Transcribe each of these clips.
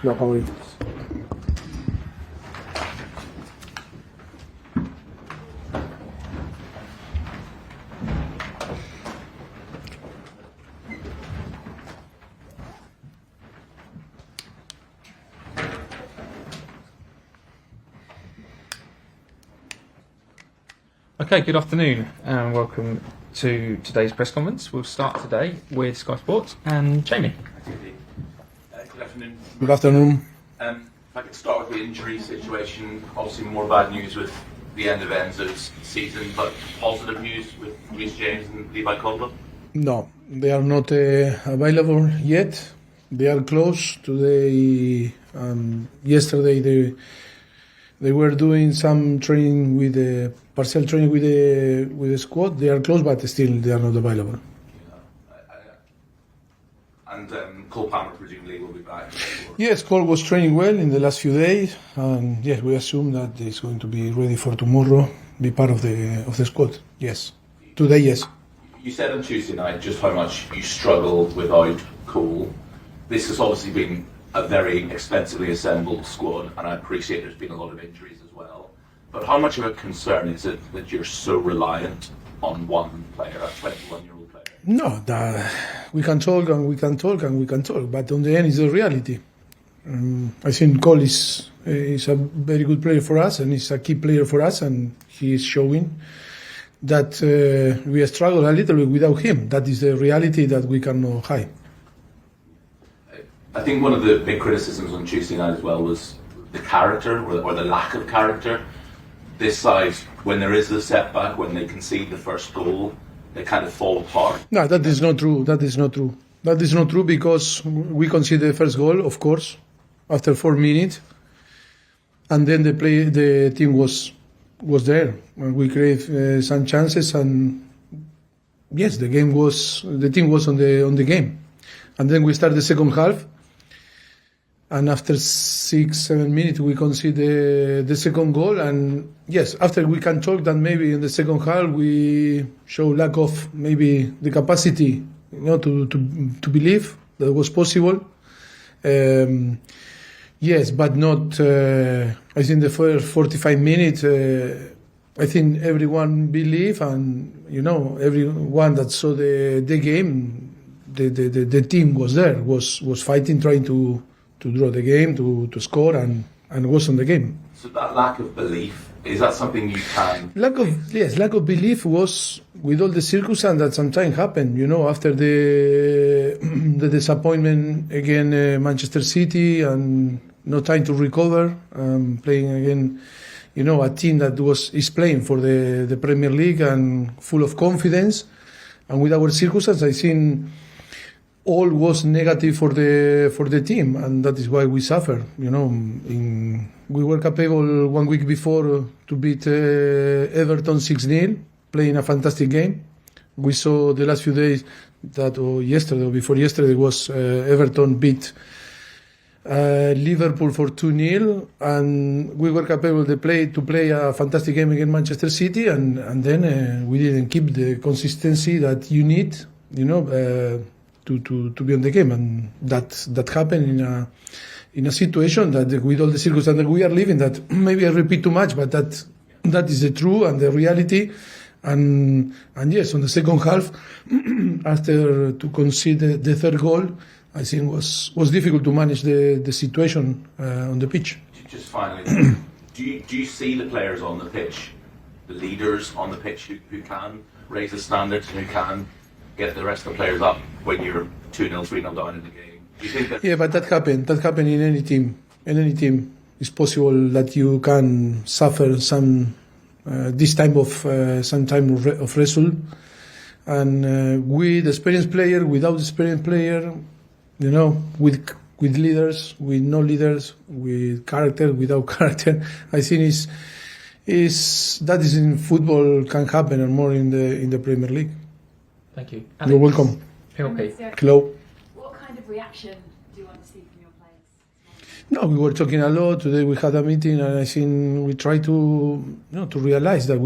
No, how are you? Okay, good afternoon and welcome to today's press conference. We'll start today with Sky Sports and Jamie. Good afternoon. Good afternoon. If I could start with the injury situation, obviously more bad news with the end of Enzo's season, but positive news with Reece James and Levi Colwill? No, they are not available yet. They are close. Today, yesterday, they were doing some training with the partial training with the squad. They are close, but still they are not available. And Cole Palmer presumably will be back. Yes, Cole was training well in the last few days, and yes, we assume that he's going to be ready for tomorrow, be part of the squad. Yes, today, yes. You said on Tuesday night just how much you struggled without Cole. This has obviously been a very expensively assembled squad, and I appreciate there's been a lot of injuries as well. But how much of a concern is it that you're so reliant on one player, a 21-year-old player? No, we can talk and we can talk and we can talk, but on the end, it's the reality. I think Cole is a very good player for us, and he's a key player for us, and he is showing that we struggle a little bit without him. That is the reality that we cannot hide. I think one of the big criticisms on Tuesday night as well was the character or the lack of character. This side, when there is a setback, when they concede the first goal, they kind of fall apart. No, that is not true. That is not true. That is not true because we conceded the first goal, of course, after 4 minutes, and then the team was there, and we created some chances, and yes, the team was on the game, and then we start the second half. And after 6-7 minutes, we concede the second goal. And yes, after we can talk that maybe in the second half we show lack of maybe the capacity, to believe that was possible. Yes, but not. I think the first 45 minutes. I think everyone believed, and everyone that saw the game, the team was there, was fighting, trying to draw the game, to score, and was on the game. So that lack of belief, is that something you can... Lack of belief was with all the circumstances that sometimes happen, after the disappointment against Manchester City and no time to recover, playing again, a team that is playing for the Premier League and full of confidence. And with our circumstances, I think all was negative for the team, and that is why we suffer. We were capable 1 week before to beat Everton 6-0, playing a fantastic game. We saw the last few days that, yesterday or before yesterday, was Everton beat Liverpool for 2-0, and we were capable to play a fantastic game against Manchester City, and then we didn't keep the consistency that you need, to be on the game, and that happened in a situation that with all the circumstances that we are living, that maybe I repeat too much, but that is the truth and the reality. And yes, on the second half, after to concede the third goal, I think was difficult to manage the situation on the pitch. Just finally, do you see the players on the pitch, the leaders on the pitch who can raise the standards and who can get the rest of the players up when you're 2-0, 3-0 down in the game? Do you think that... Yeah, but that happened in any team. In any team, it's possible that you can suffer some this type of some time of result. And with experienced player, without experienced player, with leaders, with no leaders, with character, without character, I think that is in football can happen, and more in the Premier League. Thank you. Alex. You're welcome. Hello. What kind of reaction do you want to see from your players? No, we were talking a lot today. We had a meeting, and I think we try to realize that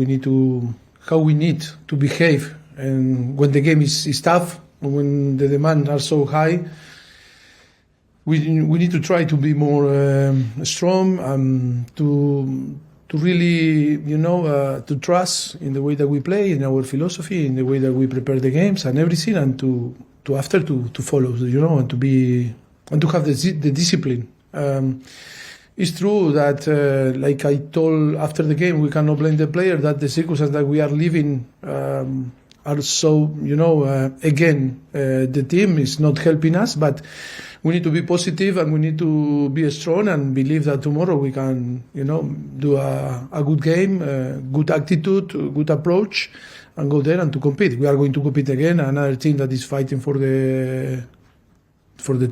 how we need to behave, and when the game is tough, when the demands are so high, we need to try to be more strong, to really, to trust in the way that we play, in our philosophy, in the way that we prepare the games and everything, and to follow, and to have the discipline. It's true that, like I told after the game, we cannot blame the player, that the circumstances that we are living are so, again, the team is not helping us, but we need to be positive and we need to be strong and believe that tomorrow we can, do a good game, good attitude, good approach, and go there and to compete. We are going to compete again, another team that is fighting for the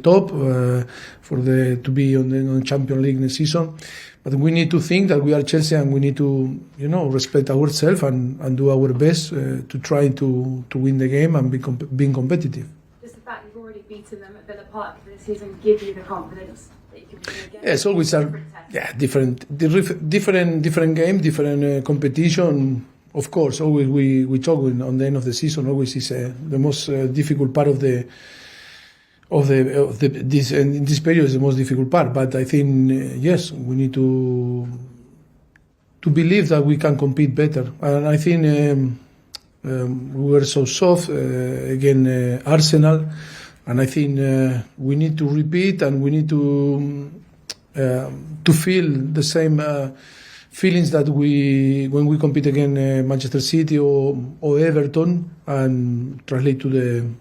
top, to be on the Champions League next season. But we need to think that we are Chelsea and we need to, respect ourselves and do our best to try to win the game and being competitive. Does the fact you've already beaten them at Villa Park this season give you the confidence that you can win again? Yeah, it's always different game, different competition. Of course, always we talk on the end of the season. Always is the most difficult part of this period is the most difficult part. But I think yes, we need to believe that we can compete better. And I think we were so soft against Arsenal, and I think we need to repeat and we need to feel the same feelings that when we compete against Manchester City or Everton, and translate to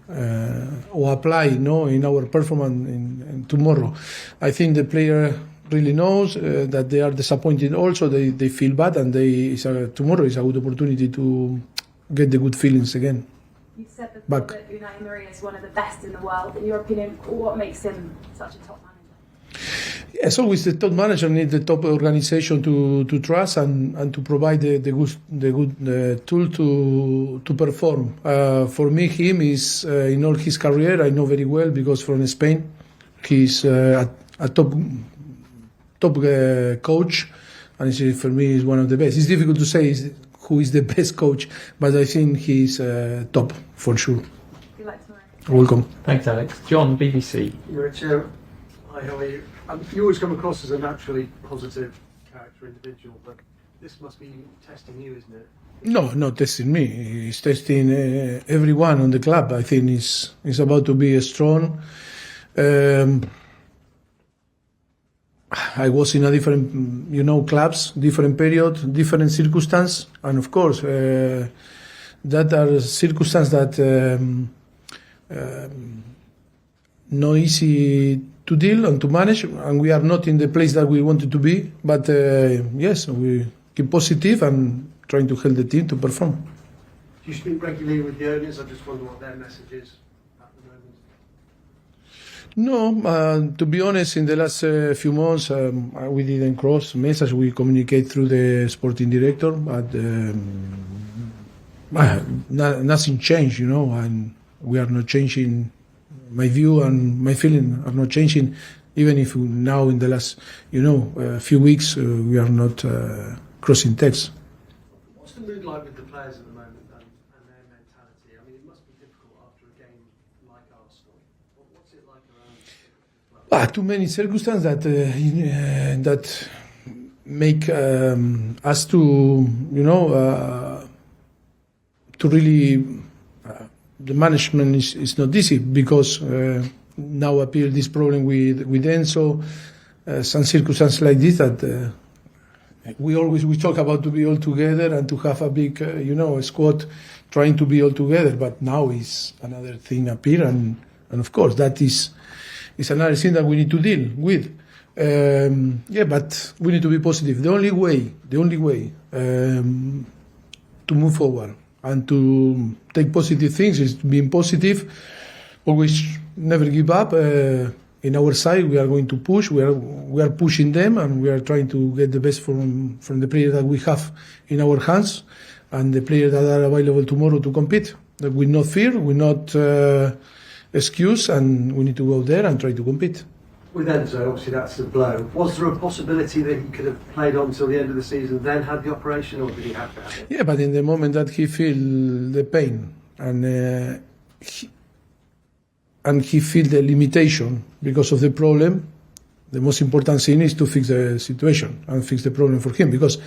or apply, in our performance in tomorrow. I think the player really knows that they are disappointed. Also, they feel bad, and tomorrow is a good opportunity to get the good feelings again. You said before that Unai Emery is one of the best in the world. In your opinion, what makes him such a top manager? Yes, always the top manager needs the top organization to trust and to provide the good tool to perform. For me, him is in all his career, I know very well because from Spain, he's a top coach, and for me is one of the best. It's difficult to say who is the best coach, but I think he's top for sure. You'd like to know. Welcome. Thanks, Alex. John, BBC. Mauricio, hi, how are you? You always come across as a naturally positive character individual, but this must be testing you, isn't it? No, not testing me. He's testing everyone on the club. I think he's about to be strong. I was in a different, clubs, different period, different circumstance, and of course, that are circumstances that not easy to deal and to manage, and we are not in the place that we wanted to be. But yes, we keep positive and trying to help the team to perform. Do you speak regularly with the owners? I just wonder what their message is at the moment. No, to be honest, in the last few months, we didn't cross message. We communicate through the sporting director, but nothing changed, and we are not changing. My view and my feeling are not changing, even if now in the last, few weeks we are not crossing texts. What's the mood like with the players at the moment and their mentality? I mean, it must be difficult after a game like Arsenal. What's it like around? Too many circumstances that make us to really. The management is not easy because now appear this problem with Enzo, some circumstances like this that we talk about to be all together and to have a big squad trying to be all together, but now is another thing appear and of course that is another thing that we need to deal with. But we need to be positive. The only way to move forward and to take positive things is being positive. Always never give up. In our side, we are going to push. We are pushing them, and we are trying to get the best from the players that we have in our hands, and the players that are available tomorrow to compete. We not fear, we not excuse, and we need to go there and try to compete. With Enzo, obviously that's the blow. Was there a possibility that he could have played on till the end of the season, then had the operation, or did he have to have it? Yeah, but in the moment that he feel the pain, and and he feel the limitation because of the problem, the most important thing is to fix the situation and fix the problem for him. Because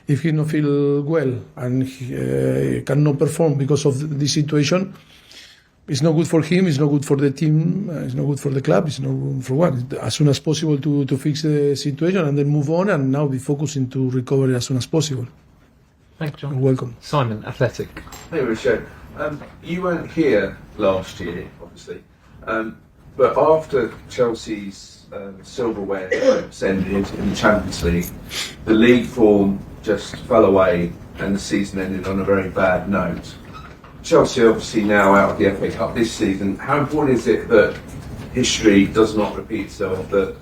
if he not feel well and he cannot perform because of the situation, it's not good for him, it's not good for the team, it's not good for the club, it's not good for what. As soon as possible to fix the situation and then move on, and now be focusing to recover as soon as possible. Thank you, John. You're welcome. Simon, Athletic. Hey, Mauricio. You weren't here last year, obviously, but after Chelsea's silverware hopes ended in the Champions League, the league form just fell away and the season ended on a very bad note. Chelsea obviously now out of the FA Cup this season. How important is it that history does not repeat itself, that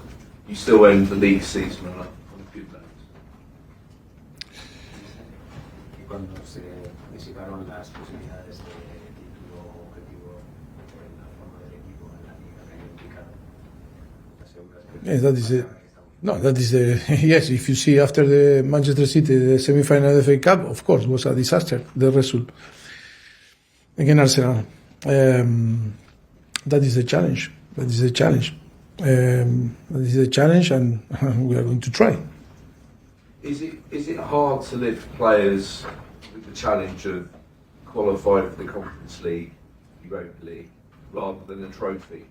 you still end the league season on a good note? Cuando se anticiparon las posibilidades de título objetivo en la forma del equipo en la liga reivindicar las segundas. Yes, that is it. No, that is the yes. If you see after the Manchester City the semi-final of the FA Cup, of course, was a disaster. The result against Arsenal. That is the challenge. That is the challenge. That is the challenge, and we are going to try. Is it hard to lift players with the challenge of qualifying for the Conference League, Europa League, rather than a trophy?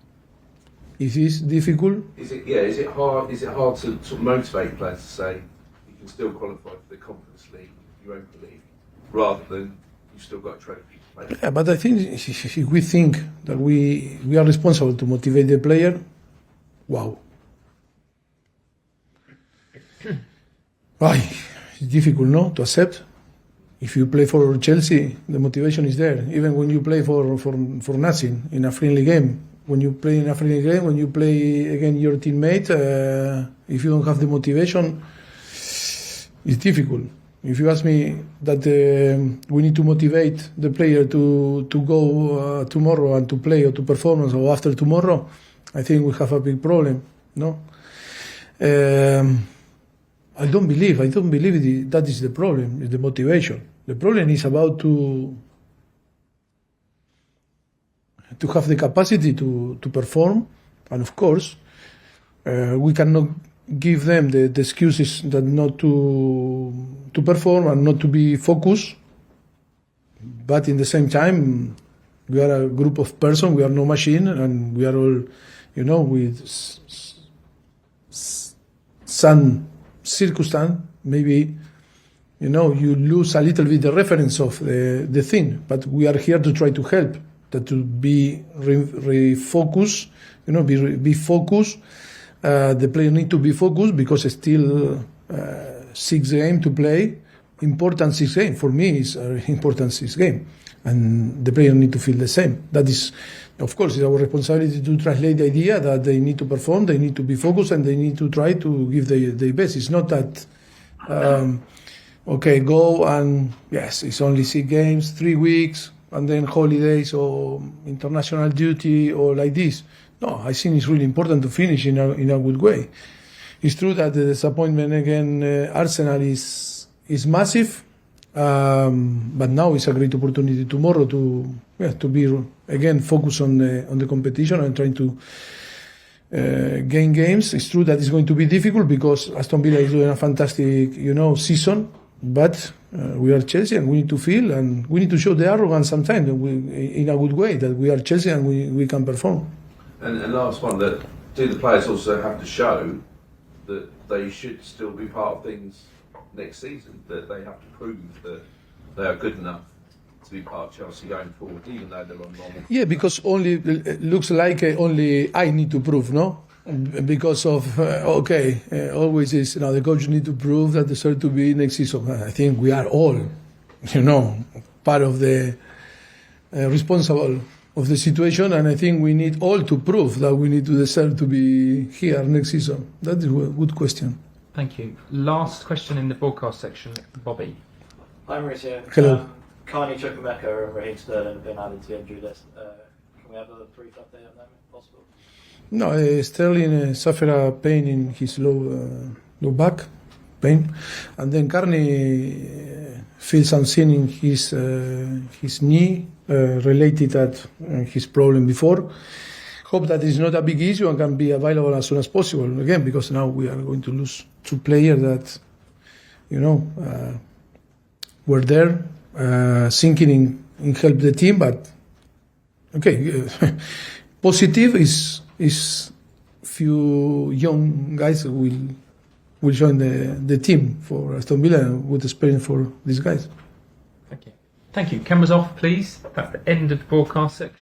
It is difficult. Is it hard to sort of motivate players to say you can still qualify for the Conference League, Europa League, rather than you've still got a trophy to play? Yeah, but I think if we think that we are responsible to motivate the player, wow. Why? It's difficult, no, to accept. If you play for Chelsea, the motivation is there. Even when you play for nothing in a friendly game. When you play in a friendly game, when you play against your teammate, if you don't have the motivation, it's difficult. If you ask me that we need to motivate the player to go tomorrow and to play or to performance or after tomorrow, I think we have a big problem. No, I don't believe that is the problem. Is the motivation. The problem is about to have the capacity to perform, and of course, we cannot give them the excuses that not to perform and not to be focused. But in the same time, we are a group of persons. We are no machine, and we are all, with some circumstance. Maybe, you lose a little bit the reference of the thing. But we are here to try to help. That to be refocused, be focused. The player need to be focused because it's still 6 games to play. Important 6 games for me is important 6 games, and the player need to feel the same. That is, of course, it's our responsibility to translate the idea that they need to perform, they need to be focused, and they need to try to give their best. It's not that go and yes, it's only 6 games, 3 weeks. And then holidays or international duty or like this. No, I think it's really important to finish in a good way. It's true that the disappointment against Arsenal is massive, but now it's a great opportunity tomorrow to be again focused on the competition and trying to gain games. It's true that it's going to be difficult because Aston Villa is doing a fantastic season, but we are Chelsea and we need to feel and we need to show the arrogance sometimes in a good way that we are Chelsea and we can perform. And last one, that do the players also have to show that they should still be part of things next season, that they have to prove that they are good enough to be part of Chelsea going forward, even though they're on normal. Yeah, because only looks like only I need to prove, no? Because of always is the coach need to prove that deserve to be next season. I think we are all, part of the responsible of the situation, and I think we need all to prove that we need to deserve to be here next season. That is a good question. Thank you. Last question in the broadcast section, Bobby. Hi Mauricio. Hello. Carney, Chukwuemeka and Raheem Sterling have been added to the injury list. Can we have a brief update on them if possible? No, Sterling suffered a pain in his low back pain, and then Carney feels something in his knee related to his problem before. hope that it's not a big issue and can be available as soon as possible again, because now we are going to lose 2 players that, were there, sinking in help the team. But okay, positive is few young guys will join the team for Aston Villa, and good experience for these guys. Thank you. Thank you. Cameras off, please. That's the end of the broadcast section.